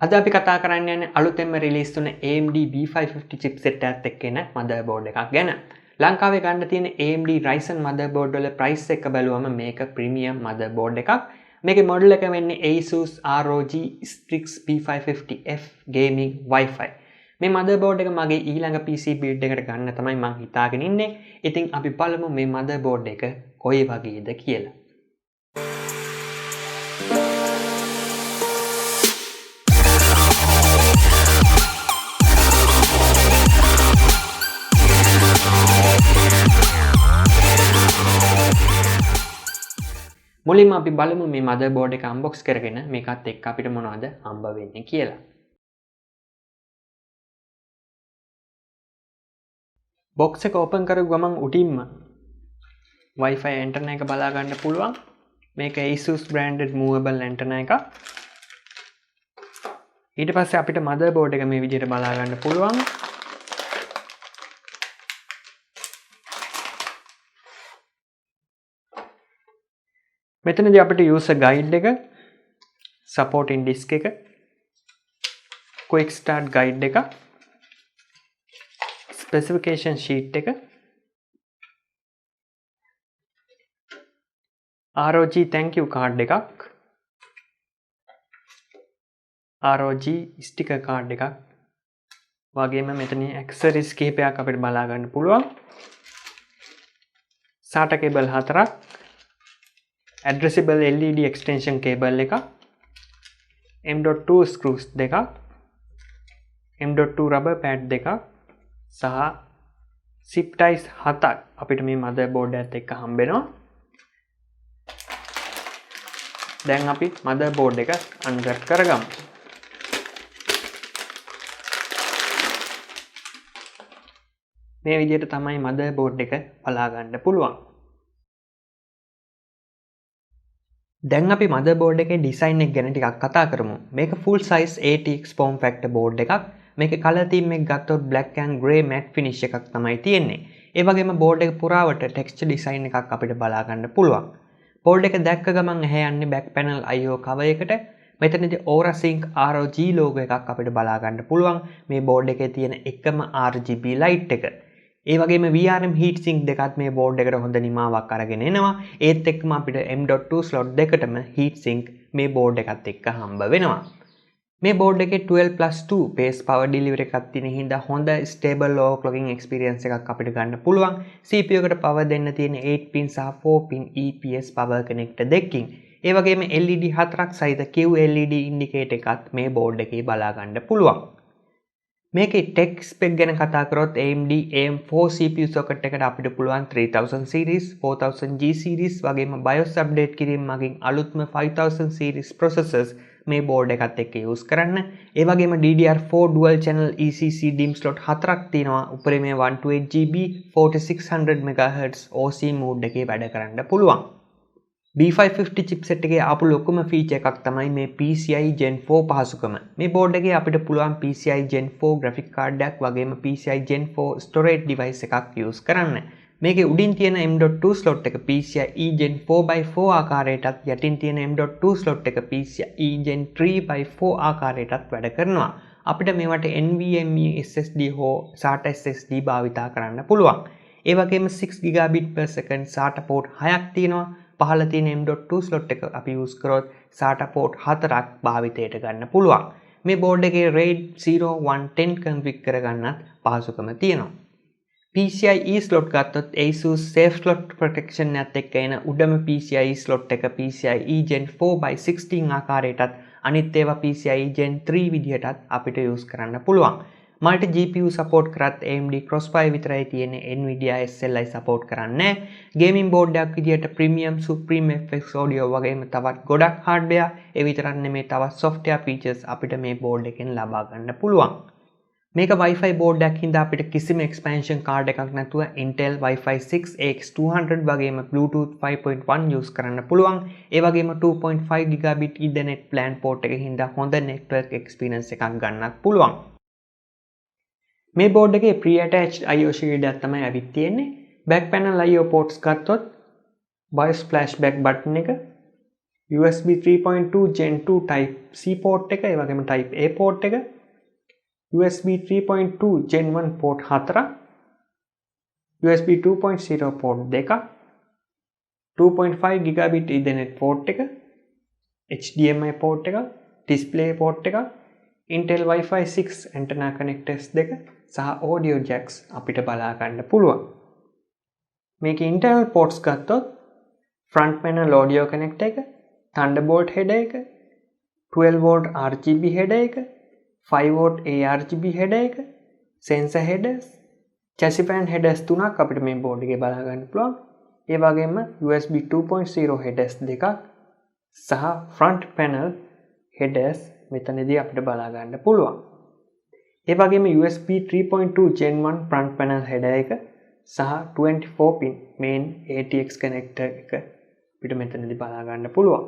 අද අපි කතා කරන්න යන්නේ අලුතෙන්ම රිලීස් වුණ AMD B550 chipset එකත් එක්ක එන motherboard එකක් ගැන. ලංකාවේ ගන්න තියෙන AMD Ryzen motherboard වල price එක බලුවම මේක premium motherboard එකක්. මේකේ model එක වෙන්නේ Asus ROG Strix B550-F gaming Wi-Fi. මේ motherboard එක මගේ ඊළඟ PC build එකට ගන්න තමයි මම හිතාගෙන ඉන්නේ. ඉතින් අපි බලමු මේ motherboard එක කොයි වගේද කියලා. මුලින්ම අපි බලමු මේ motherboard එක unbox කරගෙන මේකත් එක්ක අපිට මොනවද හම්බ වෙන්නේ කියලා. box එක open කරපු ගමන් උඩින්ම Wi-Fi antenna එක බලා ගන්න පුළුවන්. මේක Asus branded movable antenna එකක්. ඊට පස්සේ අපිට motherboard එක මේ විදිහට බලා ගන්න පුළුවන්. මෙතනදී අපිට user guide එක, supporting disk එක, quick start guide එක, specification sheet එක, ROG thank you card එකක්, ROG sticker card එකක් වගේම මෙතන accessories කිහිපයක් අපිට බලා ගන්න පුළුවන්. SATA cable 4ක්, addressable LED extension cable එක, M.2 screws දෙකක්, M.2 rubber pad දෙකක් සහ zip ties 7ක් අපිට මේ motherboard එකත් එක්ක හම්බ වෙනවා. දැන් අපි motherboard එක unwrap කරගමු. මේ විදිහට තමයි motherboard එක බලා ගන්න පුළුවන්. දැන් අපි motherboard එකේ design එක ගැන ටිකක් කතා කරමු. මේක full size ATX form factor board එකක්. මේකේ color theme එක ගත්තොත් black and grey matte finish එකක් තමයි තියෙන්නේ. ඒ වගේම board එක පුරාවට texture design එකක් අපිට බලා ගන්න පුළුවන්. board එක දැක්ක ගමන් ඇහැ යන්නේ back panel IO cover එකට. මෙතනදී Aura Sync ROG logo එකක් අපිට බලා ගන්න පුළුවන්. මේ board එකේ තියෙන එකම RGB light එක. ඒ වගේම VRM heatsink දෙකත් මේ board එකට හොඳ නිමාවක් අරගෙන එනවා. ඒත් එක්කම අපිට M.2 slot දෙකටම heatsink මේ board එකත් එක්ක හම්බ වෙනවා. මේ board එකේ 12+2 pace power delivery එකක් තියෙන හින්දා හොඳ stable overclocking experience එකක් අපිට ගන්න පුළුවන්. CPU එකට power දෙන්න තියෙන 8 pin සහ 4 pin EPS power connector දෙකකින්. ඒ වගේම LED 4ක් සහිත QLED indicator එකත් මේ board එකේ බලා ගන්න පුළුවන්. මේකේ tech spec ගැන කතා කරොත් AMD AM4 CPU socket එකට අපිට පුළුවන් 3000 series 4000G series වගේම BIOS update කිරීම මගින් අලුත්ම 5000 series processors මේ board එකත් එක්ක use කරන්න. ඒ වගේම DDR4 dual channel ECC DIMM slot 4ක් තියෙනවා. උපරිමයේ 128GB 4600 MHz OC mode එකේ වැඩ කරන්න පුළුවන්. B550 chipset එකේ ආපු ලොකුම feature එකක් තමයි මේ PCI Gen 4 පහසුකම. මේ board එකේ අපිට පුළුවන් PCI Gen 4 graphic card එකක් වගේම PCI Gen 4 storage device එකක් use කරන්න. මේකේ උඩින් තියෙන M.2 slot එක PCIe Gen 4x4 ආකාරයටත් යටින් තියෙන M.2 slot එක PCIe Gen 3x4 ආකාරයටත් වැඩ කරනවා. අපිට මේවට NVMe SSD හෝ SATA SSD භාවිතා කරන්න පුළුවන්. ඒ වගේම 6GB/s SATA port 6ක් තියෙනවා. පහළ තියෙන M.2 slot එක අපි use කරොත් SATA port 4ක් භාවිතයට ගන්න පුළුවන්. මේ board එකේ RAID 0110 config කරගන්නත් පහසුකම තියෙනවා. PCIe slot ගත්තොත් Asus safe slot protection එකත් එක්ක එන උඩම PCIe slot එක PCIe Gen 4x16 ආකාරයටත් අනිත් ඒවා PCIe Gen 3 විදිහටත් අපිට use කරන්න පුළුවන්. multi GPU support කරත් AMD Crossfire විතරයි තියෙන්නේ. Nvidia SLI support කරන්නේ නැහැ. gaming board එකක් විදිහට premium supreme FX audio වගේම තවත් ගොඩක් hardware ඒ විතරක් නෙමෙයි තවත් software features අපිට මේ board එකෙන් ලබා ගන්න පුළුවන්. මේක Wi-Fi board එකක් හින්දා අපිට කිසිම expansion card එකක් නැතුව Intel Wi-Fi 6 AX200 වගේම Bluetooth 5.1 use කරන්න පුළුවන්. ඒ වගේම 2.5 gigabit Ethernet LAN port එකකින් හින්දා හොඳ network experience එකක් ගන්නත් පුළුවන්. මේ board එකේ pre-attached IO shield එකක් තමයි අවිත් තියෙන්නේ. back panel IO ports ගත්තොත් BIOS flashback button එක, USB 3.2 Gen 2 Type C port එක, ඒ වගේම Type A port එක, USB 3.2 Gen 1 port 4, USB 2.0 port 2, 2.5 gigabit Ethernet port එක, HDMI port එක, display port එක, Intel Wi-Fi 6 antenna connectors 2 සහ audio jacks අපිට බලා ගන්න පුළුවන්. මේක internal ports ගත්තොත් front panel audio connector එක, Thunderbolt header එක, 12 volt RGB header එක, 5 volt ARGB header එක, sensor headers, chassis fan headers 3ක් අපිට මේ board එකේ බලා ගන්න පුළුවන්. ඒ වගේම USB 2.0 headers 2ක් සහ front panel headers මෙතනදී අපිට බලා ගන්න පුළුවන්. ඒ වගේම USB 3.2 Gen 1 front panel header එක සහ 24 pin main ATX connector එක අපිට මෙතනදී බලා ගන්න පුළුවන්.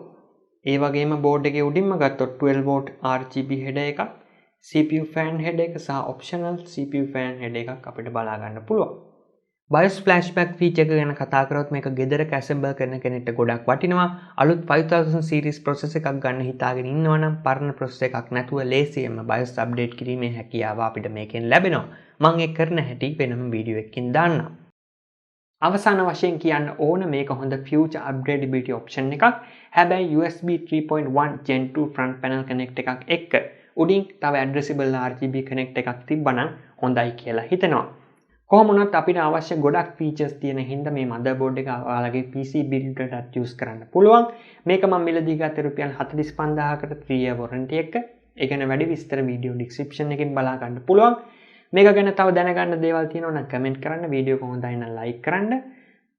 ඒ වගේම board එකේ උඩින්ම ගත්තොත් 12 volt RGB header එකක්, CPU fan header එක සහ optional CPU fan header එකක් අපිට බලා ගන්න පුළුවන්. BIOS flashback feature එක ගැන කතා කරොත් මේක ගෙදරක assemble කරන කෙනෙක්ට ගොඩක් වටිනවා. අලුත් 5000 series processor එකක් ගන්න හිතාගෙන ඉන්නවා නම් පරණ processor එකක් නැතුව ලේසියෙන්ම BIOS update කිරීමේ හැකියාව අපිට මේකෙන් ලැබෙනවා. මම ඒක කරන හැටි වෙනම වීඩියෝ එකකින් දාන්නම්. අවසාන වශයෙන් කියන්න ඕන මේක හොඳ future upgradability option එකක්. හැබැයි USB 3.1 Gen 2 front panel connect එකක් එක්ක උඩින් තව addressable RGB connect එකක් තිබ්බනම් හොඳයි කියලා හිතෙනවා. කොහොම වුණත් අපිට අවශ්‍ය ගොඩක් features තියෙන හින්දා මේ motherboard එක ඔයාලගේ PC build එකකට use කරන්න පුළුවන්. මේක මම මිලදී ගත්තේ රුපියල් 45000කට 3 year warranty එක. ඒ ගැන වැඩි විස්තර වීඩියෝ description එකෙන් බලා ගන්න පුළුවන්. මේක ගැන තව දැනගන්න දේවල් තියෙනවා නම් කමෙන්ට් කරන්න. වීඩියෝ එක හොඳයි නම් like කරන්න.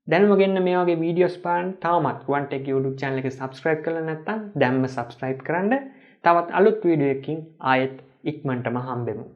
දැන්ම ගෙන්න මේ වගේ වීඩියෝස් බලන්න තවමත් RuwanTech YouTube channel එක subscribe කරලා නැත්නම් දැන්ම subscribe කරන්න. තවත් අලුත් වීඩියෝ එකකින් ආයෙත් ඉක්මනටම හම්බෙමු.